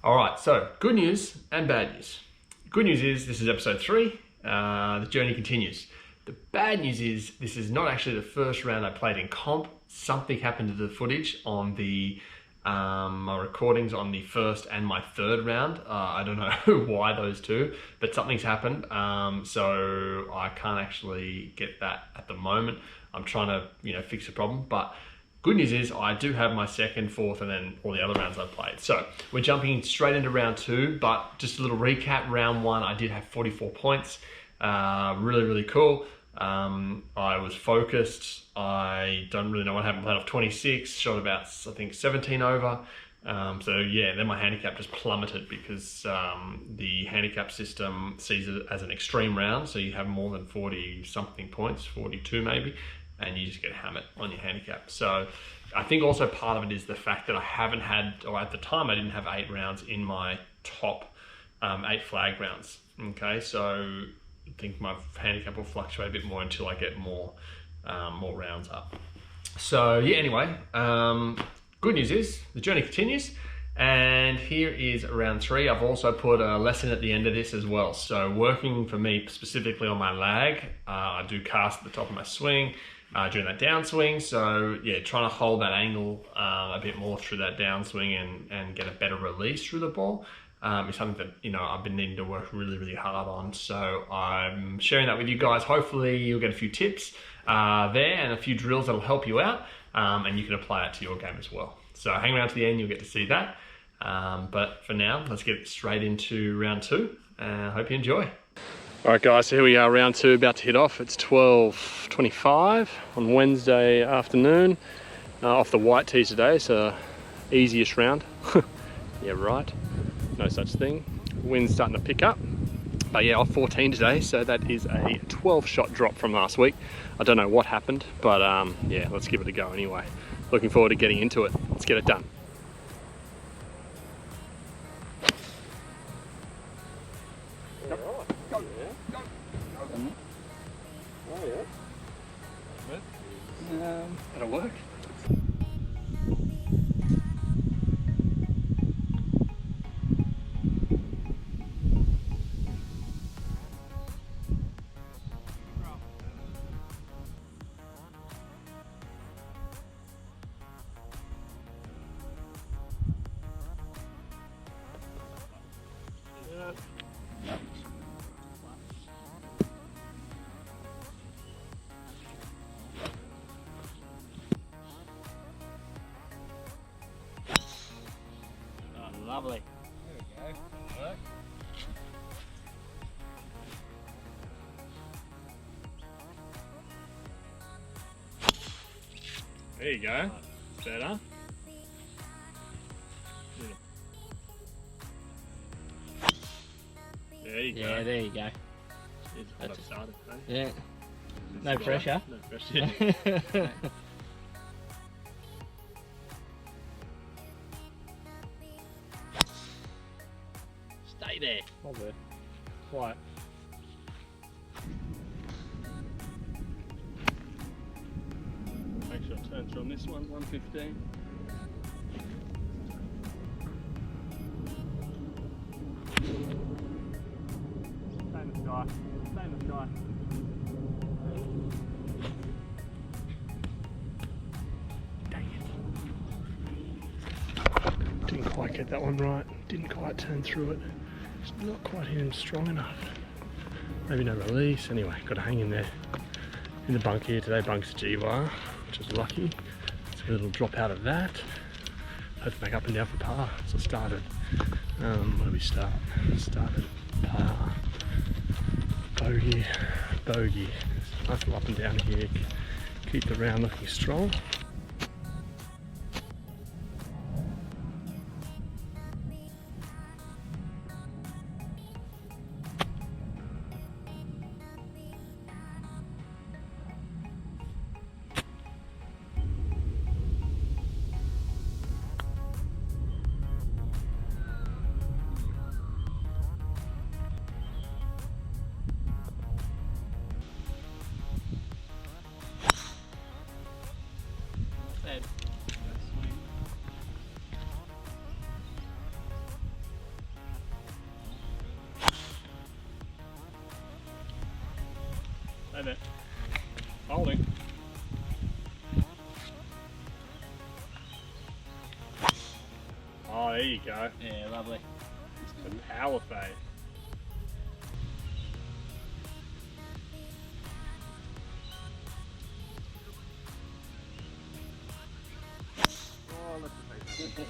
All right, so good news and bad news. Good news is this is episode 3. The journey continues. The bad news is this is not actually the first round I played in comp. Something happened to the footage on the my recordings on the first and my third round. I don't know why those two, but something's happened. So I can't actually get that at the moment. I'm trying to fix the problem, but good news is I do have my second, fourth, and then all the other rounds I've played. So we're jumping straight into round 2, but just a little recap. Round 1, I did have 44 points. Really cool. I was focused. I don't really know what happened. Played off 26, shot about, I think, 17 over. So yeah, then my handicap just plummeted because the handicap system sees it as an extreme round. So you have more than 40 something points, 42 maybe, and you just get hammered on your handicap. So I think also part of it is the fact that I haven't had, or at the time I didn't have 8 rounds in my top 8 flag rounds. Okay, so I think my handicap will fluctuate a bit more until I get more rounds up. So yeah, anyway, good news is the journey continues, and here is round 3. I've also put a lesson at the end of this as well. So working for me specifically on my lag, I do cast at the top of my swing during that downswing. So yeah, trying to hold that angle a bit more through that downswing and get a better release through the ball. Is something that I've been needing to work really hard on. So I'm sharing that with you guys. Hopefully you'll get a few tips there and a few drills that'll help you out, and you can apply it to your game as well. So hang around to the end, you'll get to see that. But for now, let's get straight into round 2. Hope you enjoy. All right guys, so here we are, round 2 about to hit off. It's 12:25 on Wednesday afternoon. Off the white tee today, so easiest round. Yeah, right. No such thing. Wind's starting to pick up. But yeah, off 14 today, so that is a 12-shot drop from last week. I don't know what happened, but yeah, let's give it a go anyway. Looking forward to getting into it. Let's get it done. That'll work. Lovely. There we go. Work. There you go. Better. There you go. Yeah, there you go. That's what started, eh? Yeah. No pressure. No pressure. Stay there. Hold there. Quiet. Make sure I turn through on this one, 115. Stay in the sky. Stay in the sky. Dang it. Didn't quite get that one right. Didn't quite turn through it. It's not quite hitting strong enough. Maybe no release. Anyway, got to hang in there. In the bunk here today, bunk's G-wire, which is lucky. So a little drop out of that. Hope back up and down for par. So I started, where do we start? Started par, bogey, bogey. Nice little up and down here. Keep the round looking strong. there. Holding. Oh, there you go. Yeah, lovely. Some power fade.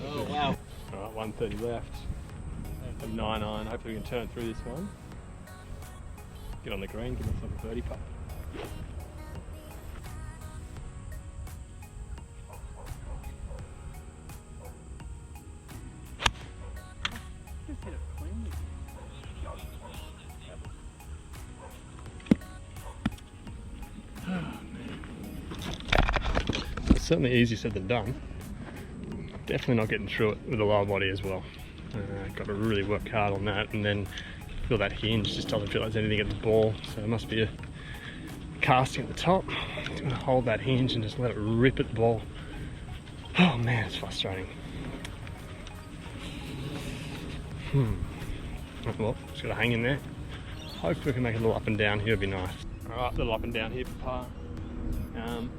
Oh, wow. Alright, 130 left. 9 iron. Hopefully we can turn through this one. Get on the green, give myself a birdie putt. Just hit it cleanly. It's certainly easier said than done. Definitely not getting through it with a lower body as well. Got to really work hard on that, and then feel that hinge just doesn't feel like there's anything at the ball, so there must be a casting at the top. It's going to hold that hinge and just let it rip at the ball. Oh man, it's frustrating. Well, just got to hang in there. Hopefully we can make a little up and down here, would be nice. Alright, little up and down here for par.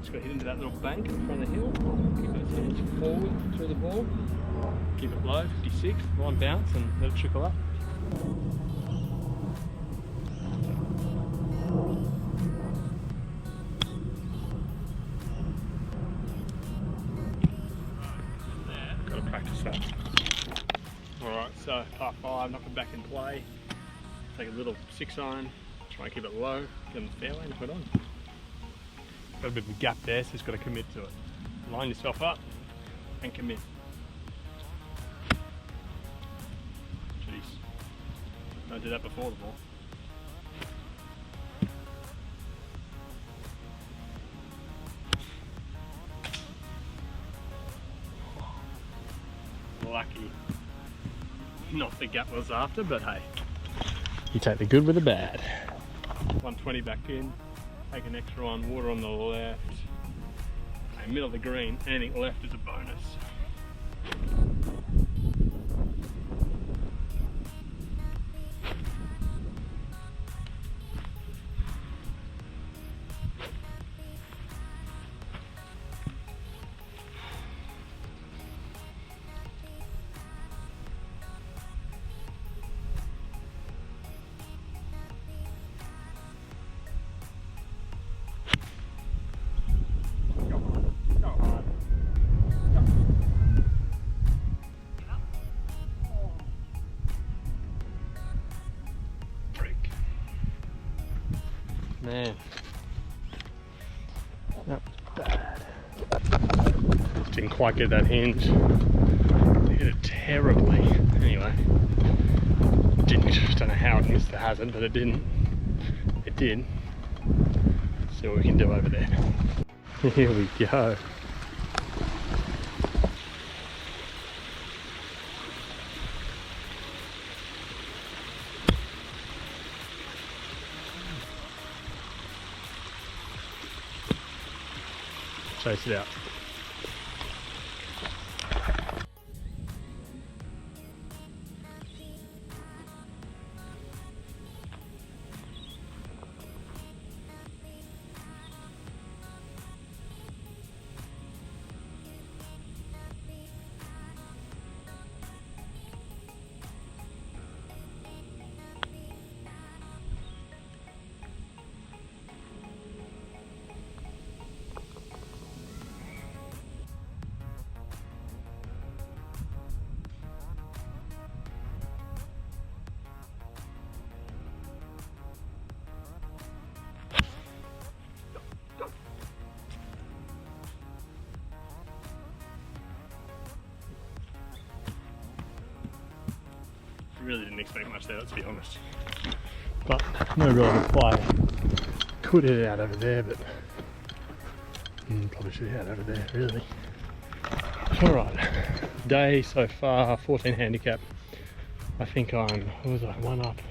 Just got to hit into that little bank in front of the hill. Keep those hands forward through the ball. Keep it low, 56, one bounce and let it trickle up. Got to practice that. Alright, so par 5, knock it back in play. Take a little 6 iron, try and keep it low, get on the fairway and put it on. Got a bit of a gap there, so just got to commit to it. Line yourself up and commit. Jeez, don't do that before the ball. Lucky. Not the gap was after, but hey, you take the good with the bad. 120 back in. Take an extra on, water on the left. Okay, middle of the green, anything left is a bonus. Man, that was bad. Just didn't quite get that hinge. Hit it terribly. Anyway, don't know how it missed the hazard, but it didn't. It did. See what we can do over there. Here we go. Chase it out. Really didn't expect much there, let's be honest. But no real other play. Could hit it out over there, but probably should hit it out over there, really. Alright, day so far, 14 handicap. I think I'm, what was I, 1 up.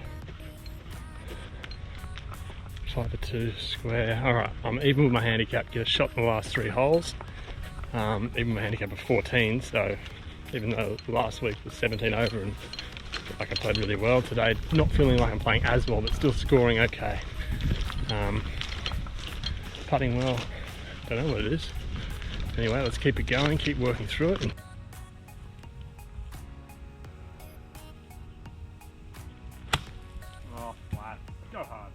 5-2 square. Alright, I'm even with my handicap, get a shot in the last 3 holes. Even with my handicap of 14, so even though last week was 17 over and like I played really well today, not feeling like I'm playing as well, but still scoring okay. putting well. Don't know what it is. Anyway, let's keep it going, keep working through it. Oh, flat. Go hard.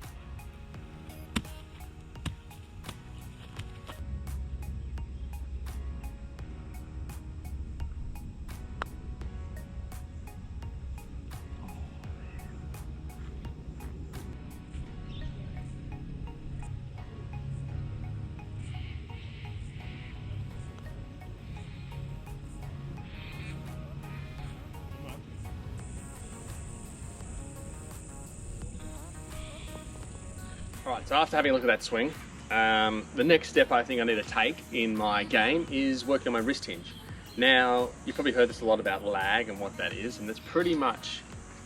Alright, so after having a look at that swing, the next step I think I need to take in my game is working on my wrist hinge. Now, you've probably heard this a lot about lag and what that is, and that's pretty much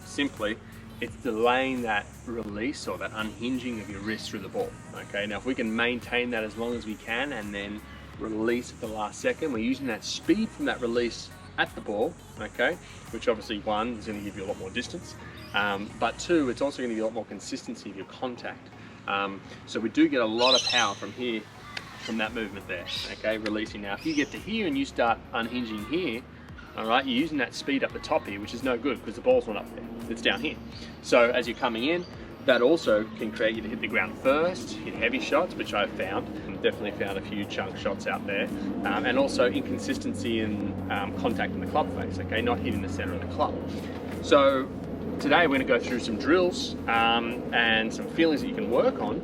simply, it's delaying that release or that unhinging of your wrist through the ball. Okay, now if we can maintain that as long as we can and then release at the last second, we're using that speed from that release at the ball, okay, which obviously one is going to give you a lot more distance, but two, it's also going to give you a lot more consistency of your contact. So we do get a lot of power from here, from that movement there, okay, releasing. Now if you get to here and you start unhinging here, all right, you're using that speed up the top here, which is no good because the ball's not up there, it's down here. So as you're coming in, that also can create you to hit the ground first, hit heavy shots, which I've found. Definitely found a few chunk shots out there, and also inconsistency in contact in the club face, okay, not hitting the center of the club. So today we're going to go through some drills and some feelings that you can work on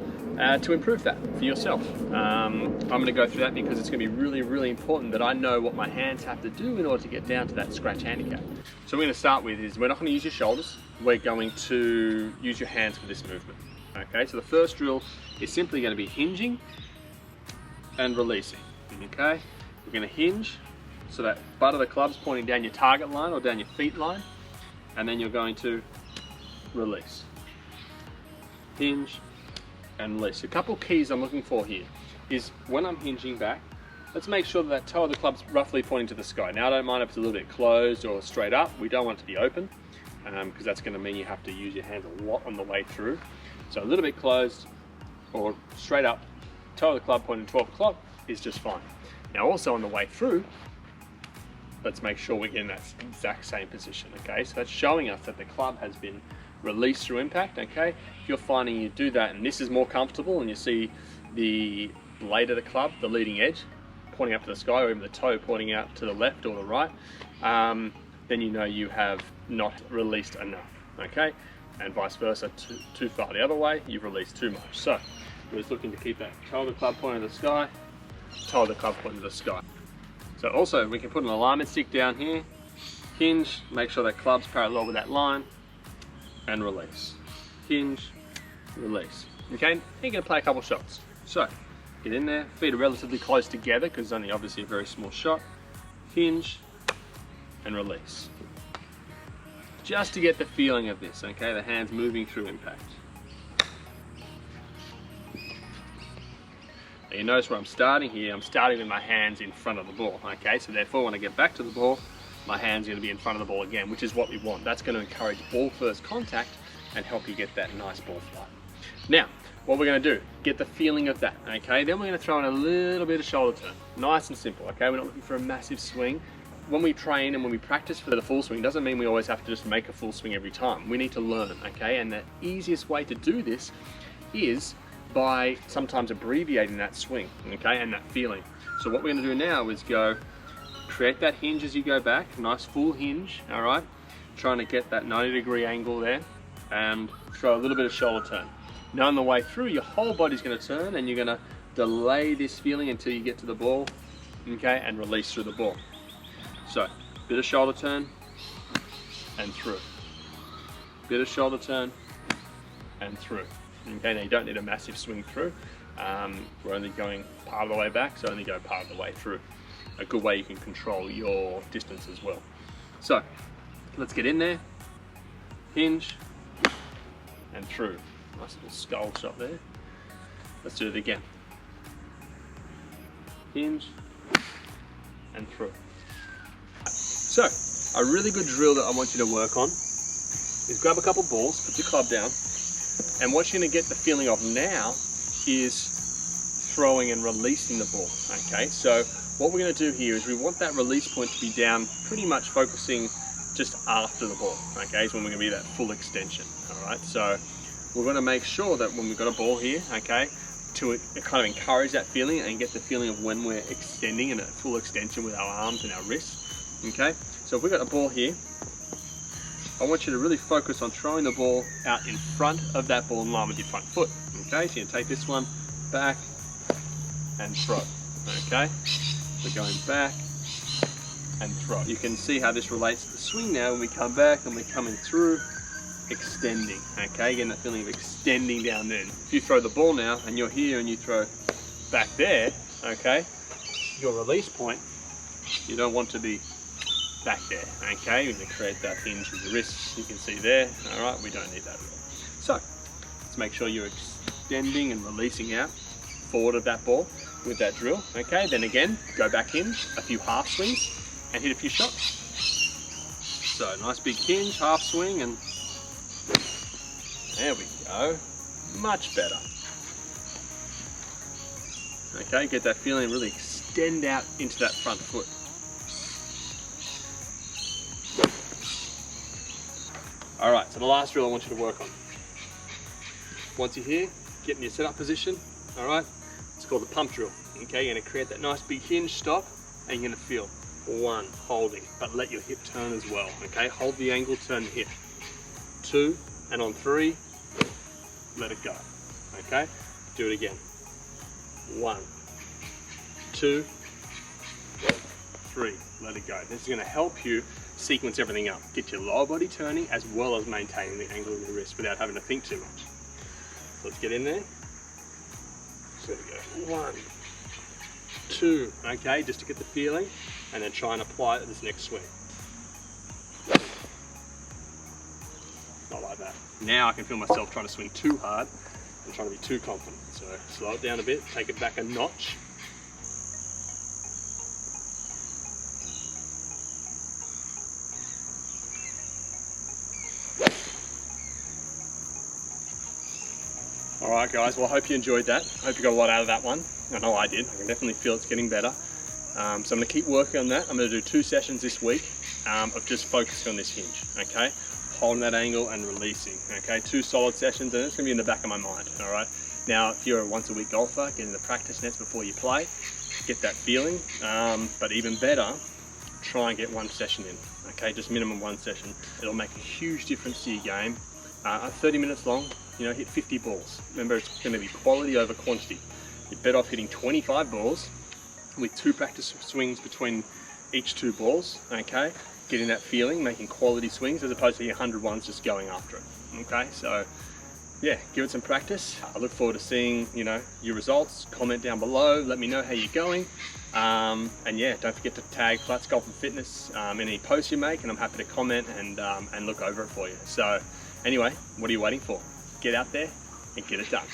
to improve that for yourself. I'm going to go through that because it's going to be really, really important that I know what my hands have to do in order to get down to that scratch handicap. So we're going to start with is we're not going to use your shoulders, we're going to use your hands for this movement. Okay, so the first drill is simply going to be hinging and releasing. Okay, we're going to hinge so that butt of the club's pointing down your target line or down your feet line, and then you're going to release. Hinge and release. A couple keys I'm looking for here is when I'm hinging back, let's make sure that toe of the club's roughly pointing to the sky. Now I don't mind if it's a little bit closed or straight up, we don't want it to be open because that's going to mean you have to use your hands a lot on the way through. So a little bit closed or straight up, toe of the club pointing 12 o'clock is just fine. Now also on the way through, let's make sure we get in that exact same position, okay? So that's showing us that the club has been released through impact, okay? If you're finding you do that and this is more comfortable and you see the blade of the club, the leading edge, pointing up to the sky or even the toe pointing out to the left or the right, then you know you have not released enough, okay? And vice versa, too far the other way, you've released too much. So we're just looking to keep that toe of the club pointing to the sky, toe of the club pointing to the sky. So also we can put an alignment stick down here, hinge, make sure that club's parallel with that line, and release. Hinge, release. Okay, and you're going to play a couple shots. So get in there, feet are relatively close together because it's only obviously a very small shot. Hinge and release. Just to get the feeling of this, okay, the hands moving through impact. You notice where I'm starting here, I'm starting with my hands in front of the ball, okay? So therefore when I get back to the ball, my hand's going to be in front of the ball again, which is what we want. That's going to encourage ball first contact and help you get that nice ball flight. Now, what we're going to do, get the feeling of that, okay? Then we're going to throw in a little bit of shoulder turn. Nice and simple, okay? We're not looking for a massive swing. When we train and when we practice for the full swing, doesn't mean we always have to just make a full swing every time. We need to learn, okay? And the easiest way to do this is by sometimes abbreviating that swing, okay, and that feeling. So what we're going to do now is go create that hinge as you go back, nice full hinge, all right, trying to get that 90-degree angle there, and throw a little bit of shoulder turn. Now on the way through, your whole body's going to turn, and you're going to delay this feeling until you get to the ball, okay, and release through the ball. So bit of shoulder turn and through, bit of shoulder turn and through. Okay, now you don't need a massive swing through. We're only going part of the way back, so only go part of the way through. A good way you can control your distance as well. So let's get in there, hinge and through. Nice little skull shot there. Let's do it again. Hinge and through. So a really good drill that I want you to work on is grab a couple balls, put your club down, and what you're going to get the feeling of now is throwing and releasing the ball. Okay, so what we're going to do here is we want that release point to be down, pretty much focusing just after the ball. Okay, is when we're going to be that full extension. All right, so we're going to make sure that when we've got a ball here, okay, to kind of encourage that feeling and get the feeling of when we're extending in a full extension with our arms and our wrists. Okay, so if we've got a ball here, I want you to really focus on throwing the ball out in front of that ball in line with your front foot. Okay, so you're going to take this one back and throw. Okay, so going back and throw. You can see how this relates to the swing now when we come back and we're coming through, extending. Okay, getting that feeling of extending down then. If you throw the ball now and you're here and you throw back there, okay, your release point, you don't want to be back there. Okay, you're going to create that hinge with your wrists. You can see there. All right, we don't need that at all. So let's make sure you're extending and releasing out forward of that ball with that drill. Okay, then again, go back in a few half swings and hit a few shots. So nice big hinge, half swing, and there we go. Much better. Okay, get that feeling, really extend out into that front foot. All right, so the last drill I want you to work on. Once you're here, get in your setup position, all right? It's called the pump drill, okay? You're gonna create that nice big hinge stop, and you're gonna feel 1, holding, but let your hip turn as well, okay? Hold the angle, turn the hip. 2, and on 3, let it go, okay? Do it again. 1, 2, 3, let it go. This is gonna help you sequence everything up. Get your lower body turning as well as maintaining the angle of your wrist without having to think too much. So let's get in there. So there we go. 1, 2, okay, just to get the feeling, and then try and apply it to this next swing. Not like that. Now I can feel myself trying to swing too hard and trying to be too confident. So slow it down a bit, take it back a notch. Alright guys, well I hope you enjoyed that. I hope you got a lot out of that one. I know I did. I can definitely feel it's getting better. So I'm going to keep working on that. I'm going to do 2 sessions this week of just focusing on this hinge, okay? Holding that angle and releasing, okay? 2 solid sessions, and it's going to be in the back of my mind, alright? Now, if you're a once-a-week golfer, get in the practice nets before you play, get that feeling, but even better, try and get 1 session in, okay? Just minimum 1 session. It'll make a huge difference to your game. 30 minutes long, you know, hit 50 balls. Remember, it's going to be quality over quantity. You're better off hitting 25 balls with 2 practice swings between each 2 balls, okay? Getting that feeling, making quality swings as opposed to 100 ones just going after it, okay? So, yeah, give it some practice. I look forward to seeing, you know, your results. Comment down below, let me know how you're going. And yeah, don't forget to tag Flats Golf and Fitness in any posts you make, and I'm happy to comment and look over it for you. So, anyway, what are you waiting for? Get out there and get it done.